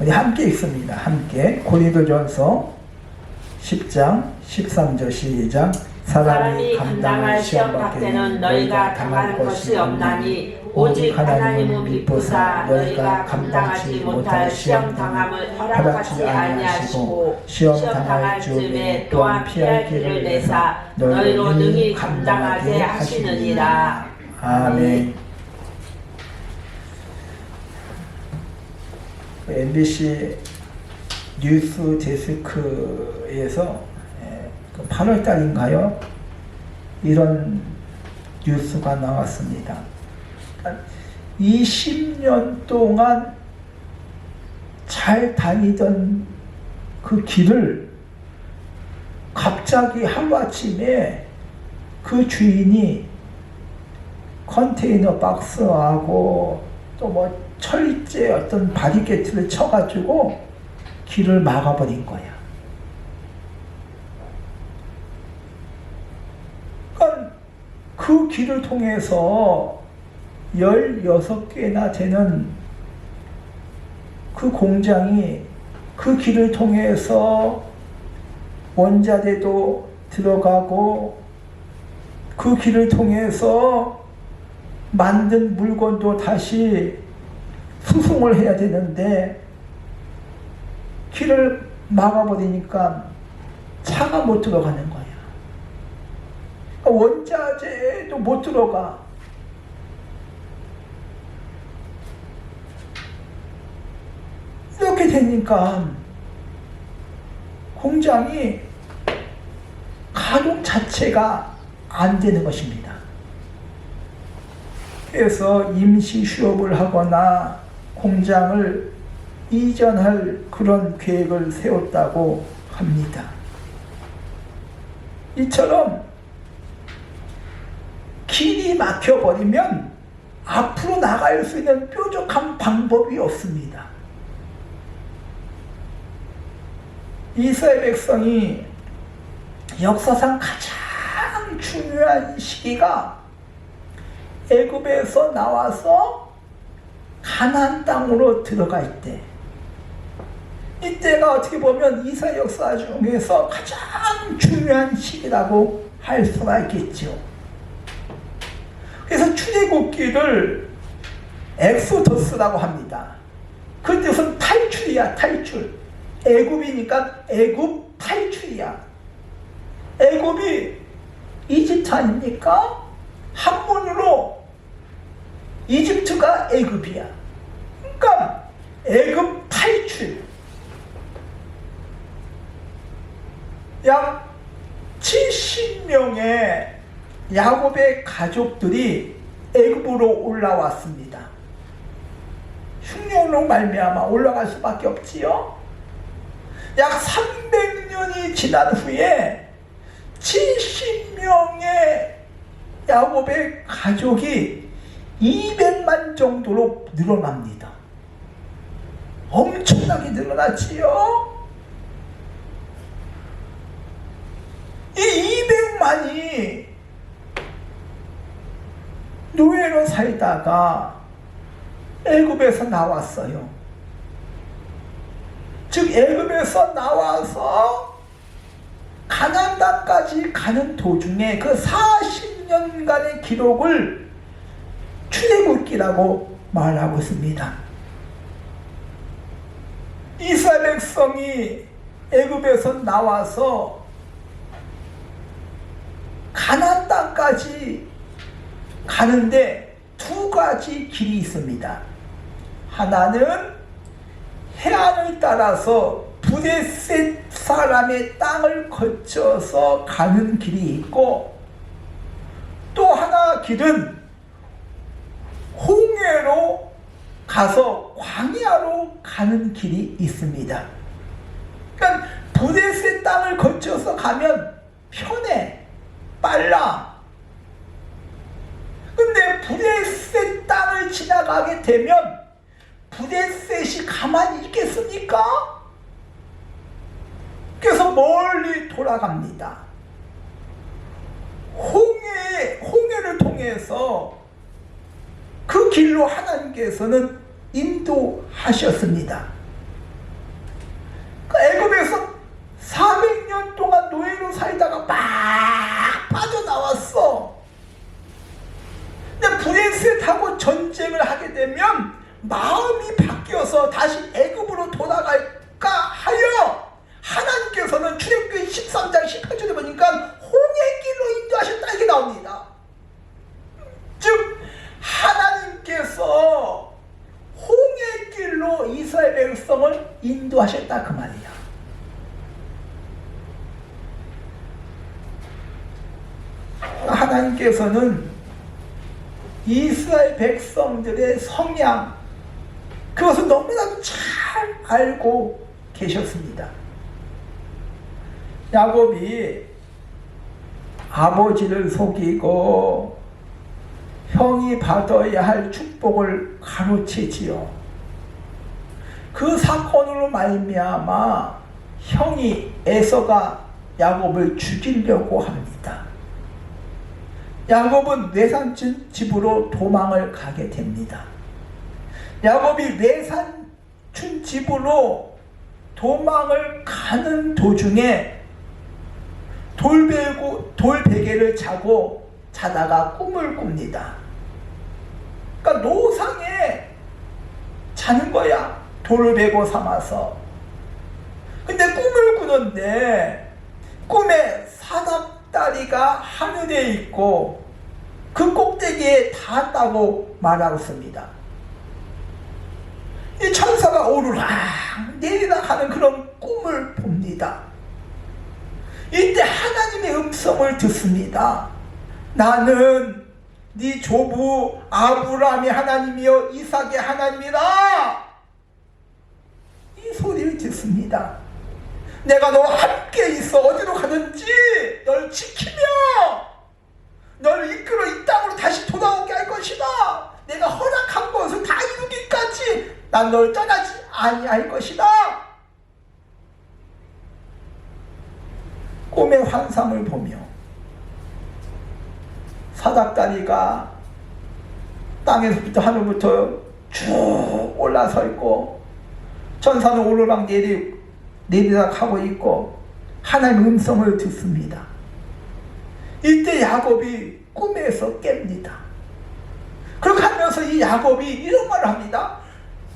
우리 함께 읽습니다. 함께 고린도전서 10장 13절 시작. 사람이 감당할 시험 밖에는 너희가 당할 것이 없나니 오직 하나님은 미쁘사 너희가 감당하지 못할 시험 당함을 허락하지 아니하시고 시험 당할 즈음에 또한 피할 길을 내사 너희로 능히 감당하게 하시느니라. 아멘. MBC 뉴스 데스크에서 8월 달인가요? 이런 뉴스가 나왔습니다. 20년 동안 잘 다니던 그 길을 갑자기 하루아침에 그 주인이 컨테이너 박스하고 또 뭐 철제 어떤 바리케이트를 쳐가지고 길을 막아버린 거야. 그러니까 그 길을 통해서 16개나 되는 그 공장이 그 길을 통해서 원자재도 들어가고 그 길을 통해서 만든 물건도 다시 수송을 해야 되는데 길을 막아버리니까 차가 못 들어가는 거야. 원자재도 못 들어가. 이렇게 되니까 공장이 가동 자체가 안 되는 것입니다. 그래서 임시 휴업을 하거나 공장을 이전할 그런 계획을 세웠다고 합니다. 이처럼 길이 막혀버리면 앞으로 나갈 수 있는 뾰족한 방법이 없습니다. 이스라엘 백성이 역사상 가장 중요한 시기가 애굽에서 나와서 가나안 땅으로 들어갈 때, 이때가 어떻게 보면 이스라엘 역사 중에서 가장 중요한 시기라고 할 수가 있겠죠. 그래서 출애굽기를 엑소더스라고 합니다. 그 뜻은 탈출이야, 탈출. 애굽이니까 애굽 탈출이야. 애굽이 이집트 아닙니까? 한문으로 이집트가 애굽이야. 그러니까 애굽 탈출. 약 70명의 야곱의 가족들이 애굽으로 올라왔습니다. 흉년으로 말미암아 올라갈 수밖에 없지요. 약 300년이 지난 후에 70명의 야곱의 가족이 200만 정도로 늘어납니다. 엄청나게 늘어났지요. 이 200만이 노예로 살다가 애굽에서 나왔어요. 즉 애굽에서 나와서 가나안 땅까지 가는 도중에 그 40년간의 기록을 출애굽기라고 말하고 있습니다. 이스라엘 백성이 애굽에서 나와서 가나안 땅까지 가는데 두 가지 길이 있습니다. 하나는 해안을 따라서 브레셋 사람의 땅을 거쳐서 가는 길이 있고, 또 하나 길은 홍해로 가서 광야로 가는 길이 있습니다. 그러니까 브레셋 땅을 거쳐서 가면 편해, 빨라. 근데 브레셋 땅을 지나가게 되면 브레셋이 가만히 있겠습니까? 그래서 멀리 돌아갑니다. 홍해를 통해서 그 길로 하나님께서는 인도하셨습니다. 살다가 막 빠져나왔어. 근데 브레셋하고 전쟁을 하게 되면 마음이 바뀌어서 다시 애굽으로 돌아갈까 하여 하나님께서는 출애굽기 13장 18절에 보니까 홍해 길로 인도하셨다 이렇게 나옵니다. 즉 하나님께서 홍해 길로 이스라엘 백성을 인도하셨다 그 말이야. 하나님께서는 이스라엘 백성들의 성향 그것을 너무나도 잘 알고 계셨습니다. 야곱이 아버지를 속이고 형이 받아야 할 축복을 가로채지요. 그 사건으로 말미암아 형이 에서가 야곱을 죽이려고 합니다. 야곱은 외삼촌 집으로 도망을 가게 됩니다. 야곱이 외삼촌 집으로 도망을 가는 도중에 돌베개를 자고 자다가 꿈을 꿉니다. 그러니까 노상에 자는 거야. 돌을 베고 삼아서. 근데 꿈을 꾸는데 꿈에 사납다리가 하늘에 있고 그 꼭대기에 닿았다고 말하고 있습니다. 이 천사가 오르락 내리락 하는 그런 꿈을 봅니다. 이때 하나님의 음성을 듣습니다. 나는 네 조부 아브라함의 하나님이요 이삭의 하나님이다. 이 소리를 듣습니다. 내가 너와 함께 있어. 어디로 가든지 널 지키며 널 이끌어 이 땅으로 다시 돌아오게 할 것이다. 내가 허락한 것을 다 이루기까지 난 널 떠나지 아니할 것이다. 꿈의 환상을 보며 사닥다리가 땅에서부터 하늘부터 쭉 올라서 있고 천사는 오르락 내리락 하고 있고 하나님의 음성을 듣습니다. 이때 야곱이 꿈에서 깹니다. 그렇게 하면서 이 야곱이 이런 말을 합니다.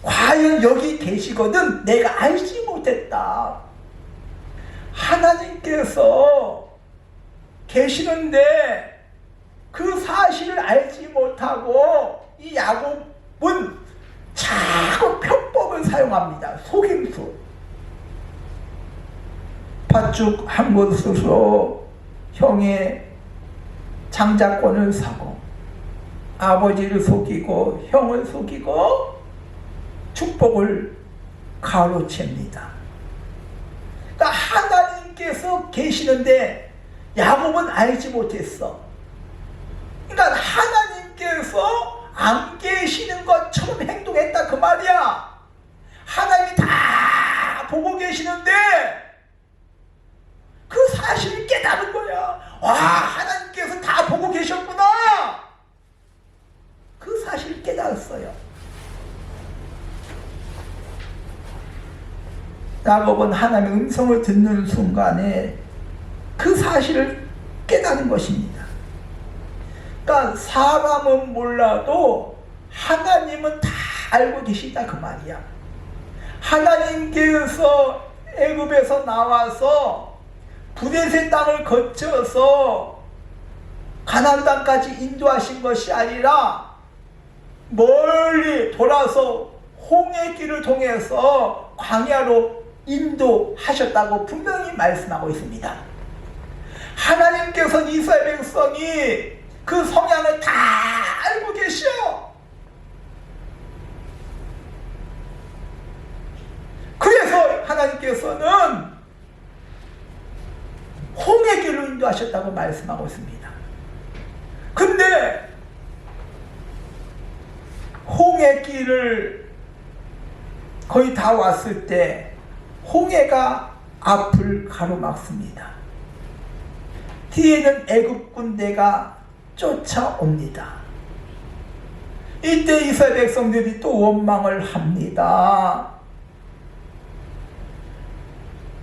과연 여기 계시거든 내가 알지 못했다. 하나님께서 계시는데 그 사실을 알지 못하고 이 야곱은 자꾸 편법을 사용합니다. 속임수. 밭죽 한 곳으로 형의 장자권을 사고 아버지를 속이고 형을 속이고 축복을 가로챕니다. 그러니까 하나님께서 계시는데 야곱은 알지 못했어. 그러니까 하나님께서 안 계시는 것처럼 행동했다 그 말이야. 하나님이 다 보고 계시는데 그 사실을 깨달은 거야. 와, 하나님께서 다 보고 계셨구나. 그 사실을 깨달았어요. 야곱은 하나님의 음성을 듣는 순간에 그 사실을 깨달은 것입니다. 그러니까 사람은 몰라도 하나님은 다 알고 계시다 그 말이야. 하나님께서 애굽에서 나와서 브레셋 땅을 거쳐서 가나안 땅까지 인도하신 것이 아니라 멀리 돌아서 홍해 길을 통해서 광야로 인도하셨다고 분명히 말씀하고 있습니다. 하나님께서는 이스라엘 백성이 그 성향을 다 알고 계셔. 그래서 하나님께서는 홍해 길로 인도하셨다고 말씀하고 있습니다. 근데 홍해 길을 거의 다 왔을 때 홍해가 앞을 가로막습니다. 뒤에는 애굽 군대가 쫓아옵니다. 이때 이스라엘 백성들이 또 원망을 합니다.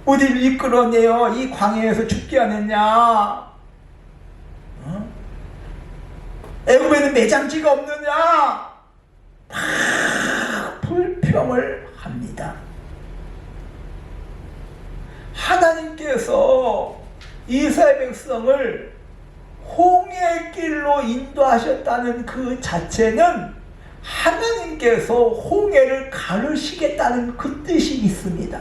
우리를 이끌어내어 이 광야에서 죽게 하느냐? 애굽에는 매장지가 없느냐? 막 불평을 합니다. 하나님께서 이스라엘 백성을 홍해의 길로 인도하셨다는 그 자체는 하나님께서 홍해를 가르시겠다는 그 뜻이 있습니다.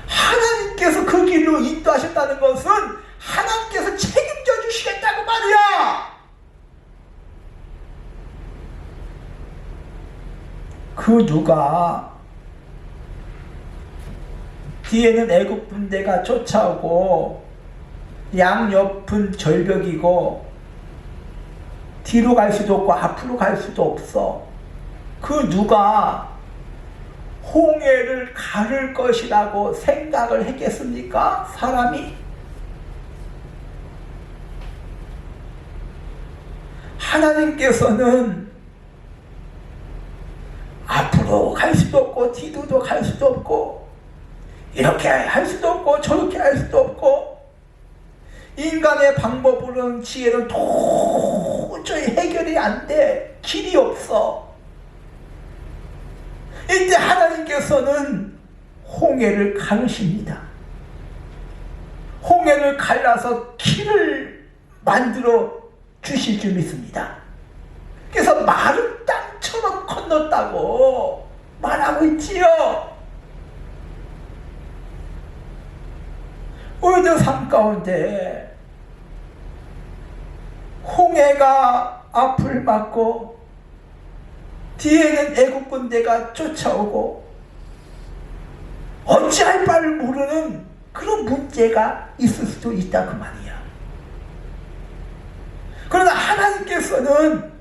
하나님께서 그 길로 인도하셨다는 것은 하나님께서 책임져 주시겠다고 말이야. 그 누가 뒤에는 애굽 군대가 쫓아오고 양옆은 절벽이고 뒤로 갈 수도 없고 앞으로 갈 수도 없어. 그 누가 홍해를 가를 것이라고 생각을 했겠습니까? 사람이? 하나님께서는 앞으로 갈 수도 없고 뒤로도 갈 수도 없고 이렇게 할 수도 없고 저렇게 할 수도 없고 인간의 방법으로는 지혜는 도저히 해결이 안 돼. 길이 없어. 이때 하나님께서는 홍해를 가르십니다. 홍해를 갈라서 길을 만들어 주실 줄 믿습니다. 그래서 마른 땅처럼 건넜다고 말하고 있지요. 우리들 삶 가운데 홍해가 앞을 막고 뒤에는 애국 군대가 쫓아오고 어찌할 바를 모르는 그런 문제가 있을 수도 있다 그 말이야. 그러나 하나님께서는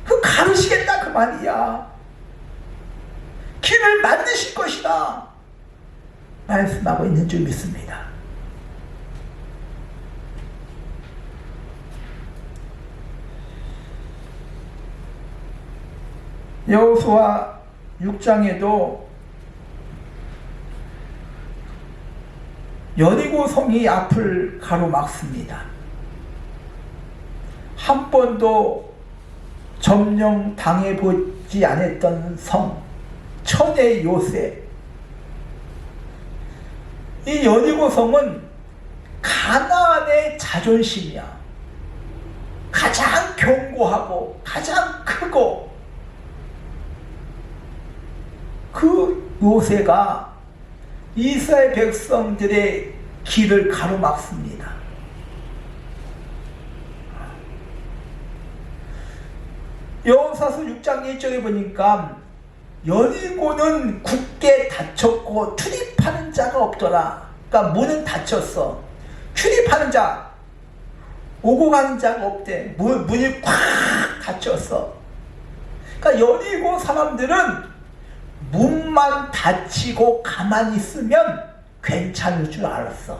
그 가르시겠다 그 말이야. 길을 만드실 것이다 말씀하고 있는 줄 믿습니다. 여호수아 6장에도 여리고 성이 앞을 가로막습니다. 한 번도 점령 당해보지 않았던 성, 천의 요새. 이 여리고 성은 가나안의 자존심이야. 가장 견고하고 가장 크고 그 요새가 이스라엘 백성들의 길을 가로막습니다. 여호수아서 6장 1절에 보니까 여리고는 굳게 닫혔고 출입하는 자가 없더라. 그러니까 문은 닫혔어. 출입하는 자, 오고 가는 자가 없대. 문이 꽉 닫혔어. 그러니까 여리고 사람들은 문만 닫히고 가만히 있으면 괜찮을 줄 알았어.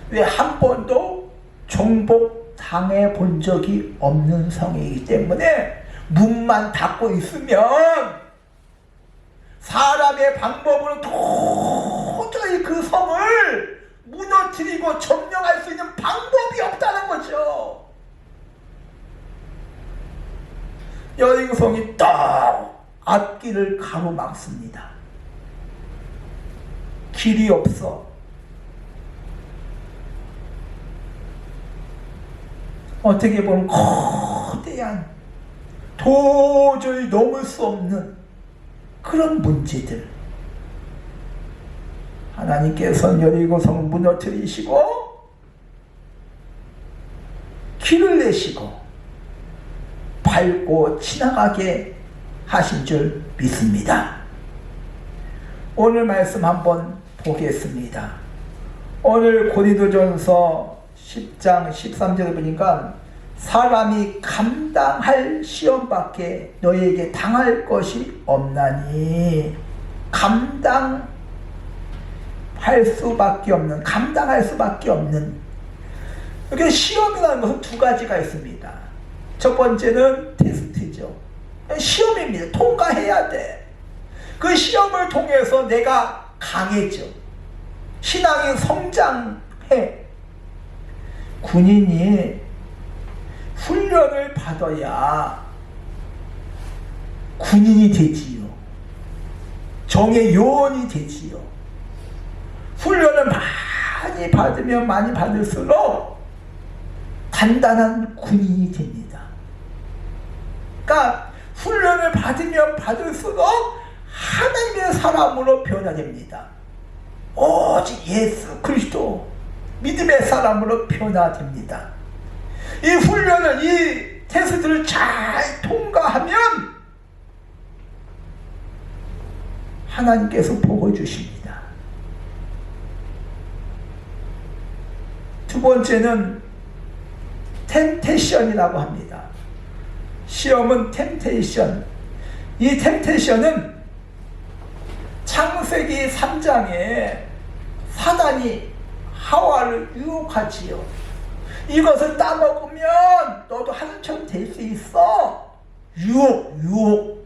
왜? 한 번도 정복당해 본 적이 없는 성이기 때문에 문만 닫고 있으면 사람의 방법으로 도저히 그 성을 무너뜨리고 점령할 수 있는 방법이 없다는 거죠. 여리고 성이 딱 앞길을 가로막습니다. 길이 없어. 어떻게 보면 거대한 도저히 넘을 수 없는 그런 문제들. 하나님께서는 여리고 성을 무너뜨리시고 길을 내시고 밟고 지나가게 하신 줄 믿습니다. 오늘 말씀 한번 보겠습니다. 오늘 고린도전서 10장 13절에 보니까 사람이 감당할 시험밖에 너희에게 당할 것이 없나니, 감당할 수밖에 없는, 감당할 수밖에 없는. 이렇게 시험이라는 것은 두 가지가 있습니다. 첫 번째는 테스트죠. 시험입니다. 통과해야 돼. 그 시험을 통해서 내가 강해져. 신앙이 성장해. 군인이 훈련을 받아야 군인이 되지요. 정의 요원이 되지요. 훈련을 많이 받으면 많이 받을수록 단단한 군인이 됩니다. 그러니까 훈련을 받으면 받을수록 하나님의 사람으로 변화됩니다. 오직 예수 그리스도 믿음의 사람으로 변화됩니다. 이 훈련을, 이 테스트를 잘 통과하면 하나님께서 복을 주십니다. 두 번째는 템테이션이라고 합니다. 시험은 템테이션. 이 템테이션은 창세기 3장에 사단이 하와를 유혹하지요. 이것을 따먹으면 너도 하나님처럼 될 수 있어. 유혹.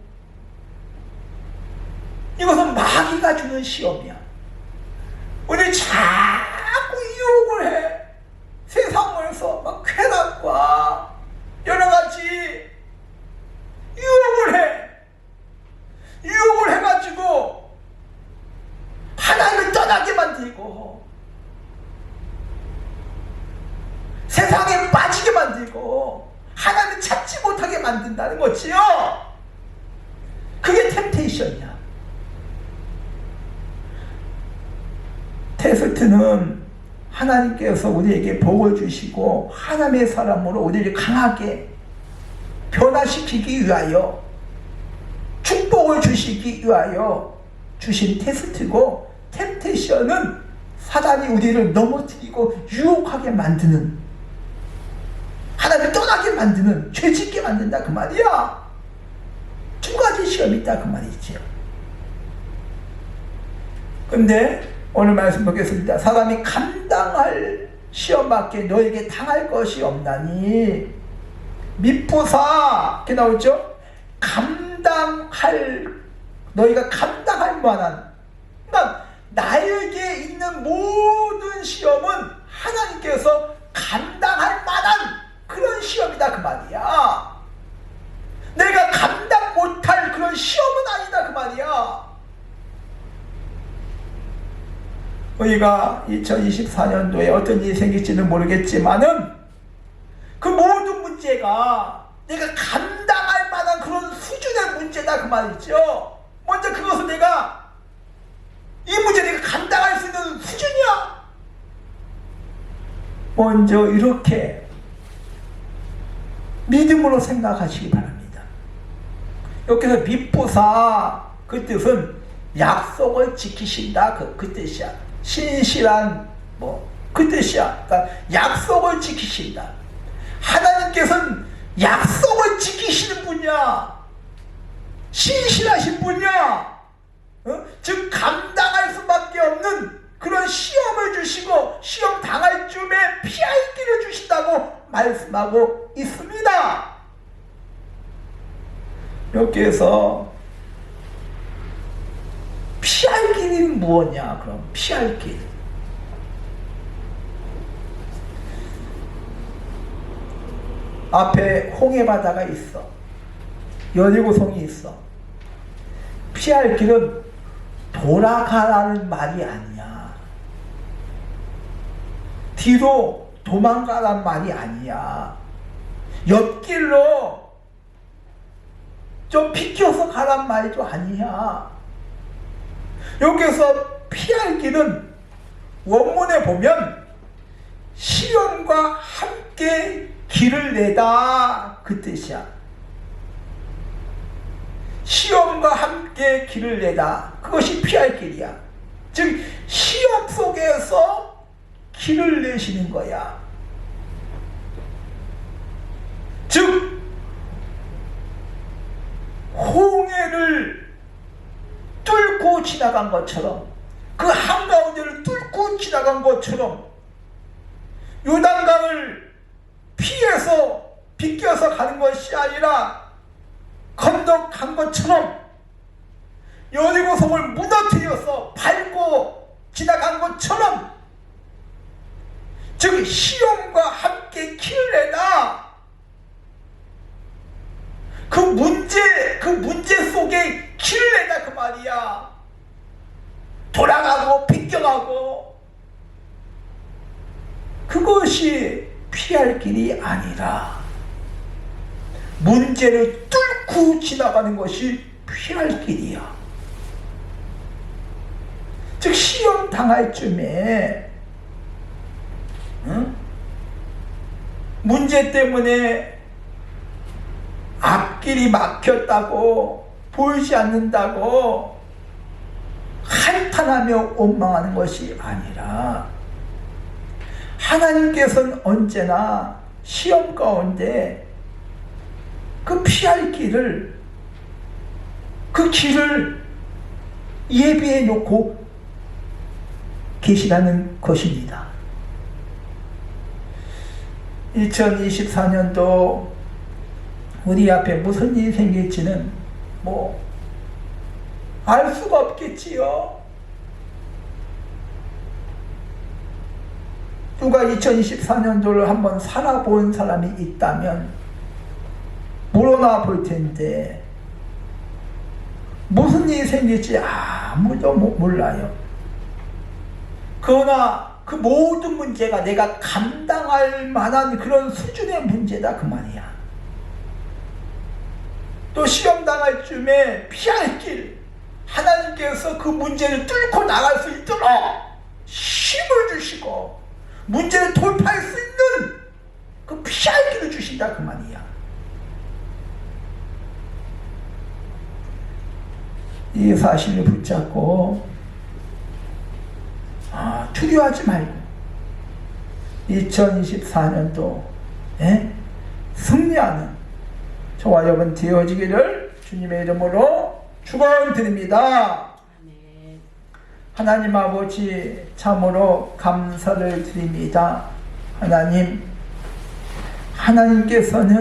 이것은 마귀가 주는 시험이야. 우리 자꾸 유혹을 해. 세상에서 막 쾌락과 여러 가지 유혹을 해. 유혹을 해가지고 하나님을 떠나게 만들고 세상에 빠지게 만들고 하나님을 찾지 못하게 만든다는 거지요. 그게 템테이션이야. 테스트는 하나님께서 우리에게 복을 주시고 하나님의 사람으로 우리를 강하게 변화시키기 위하여 축복을 주시기 위하여 주신 테스트고, 템테이션은 사단이 우리를 넘어뜨리고 유혹하게 만드는, 하나님을 떠나게 만드는, 죄짓게 만든다 그 말이야. 두 가지 시험이 있다 그 말이지요. 근데 오늘 말씀 보겠습니다. 사람이 감당할 시험밖에 너에게 당할 것이 없나니, 미쁘사 이렇게 나오죠. 너희가 감당할 만한, 그러니까 나에게 있는 모든 시험은 하나님께서 감당할 만한 그런 시험이다 그 말이야. 내가 감당 못할 그런 시험은 아니다 그 말이야. 우리가 2024년도에 어떤 일이 생길지는 모르겠지만은 그 모든 문제가 내가 감당할 만한 그런 수준의 문제다 그 말이죠. 먼저 그것을 이 문제를 내가 감당할 수 있는 수준이야. 먼저 이렇게 믿음으로 생각하시기 바랍니다. 여기서 미쁘사 그 뜻은 약속을 지키신다 그 뜻이야. 신실한 그 뜻이야. 그러니까 약속을 지키신다. 하나님께서는 약속을 지키시는 분이야. 신실하신 분이야. 즉 감당할 수밖에 없는 그런 시험을 주시고 시험 당할 쯤에 피할 길을 주신다고 말씀하고 있습니다. 여기에서 피할 길이 무엇이냐? 그럼 피할 길. 앞에 홍해바다가 있어. 여리고성이 있어. 피할 길은 돌아가라는 말이 아니야. 뒤로 도망가라는 말이 아니야. 옆길로 좀 비켜서 가란 말도 아니야. 여기서 피할 길은 원문에 보면 시험과 함께 길을 내다 그 뜻이야. 시험과 함께 길을 내다, 그것이 피할 길이야. 즉 시험 속에서 길을 내시는 거야. 즉 홍해를 뚫고 지나간 것처럼, 그 한가운데를 뚫고 지나간 것처럼, 요단강을 피해서 비껴서 가는 것이 아니라 건너간 것처럼 여리고성을 무너뜨려서 밟고 지나간 것처럼, 즉 시험과 함께 길을 내다. 그 문제 속에 길을 내다 그 말이야. 돌아가고 비껴가고, 그것이 피할 길이 아니라 문제를 뚫고 지나가는 것이 피할 길이야. 즉 시험 당할 쯤에 문제 때문에 앞길이 막혔다고, 보이지 않는다고 한탄하며 원망하는 것이 아니라, 하나님께서는 언제나 시험 가운데 그 피할 길을, 그 길을 예비해 놓고 계시라는 것입니다. 2024년도 우리 앞에 무슨 일이 생길지는 알 수가 없겠지요. 누가 2024년도를 한번 살아본 사람이 있다면 물어나 볼 텐데, 무슨 일이 생길지 아무도 몰라요. 그러나 그 모든 문제가 내가 감당할 만한 그런 수준의 문제다 그 말이야. 또 시험 당할 쯤에 피할 길, 하나님께서 그 문제를 뚫고 나갈 수 있도록 힘을 주시고 문제를 돌파할 수 있는 그 피할 길을 주신다 그 말이야. 이 사실을 붙잡고 두려워하지 말고 2024년도 승리하는 저와 여러분 되어지기를 주님의 이름으로 축원드립니다. 하나님 아버지, 참으로 감사를 드립니다. 하나님께서는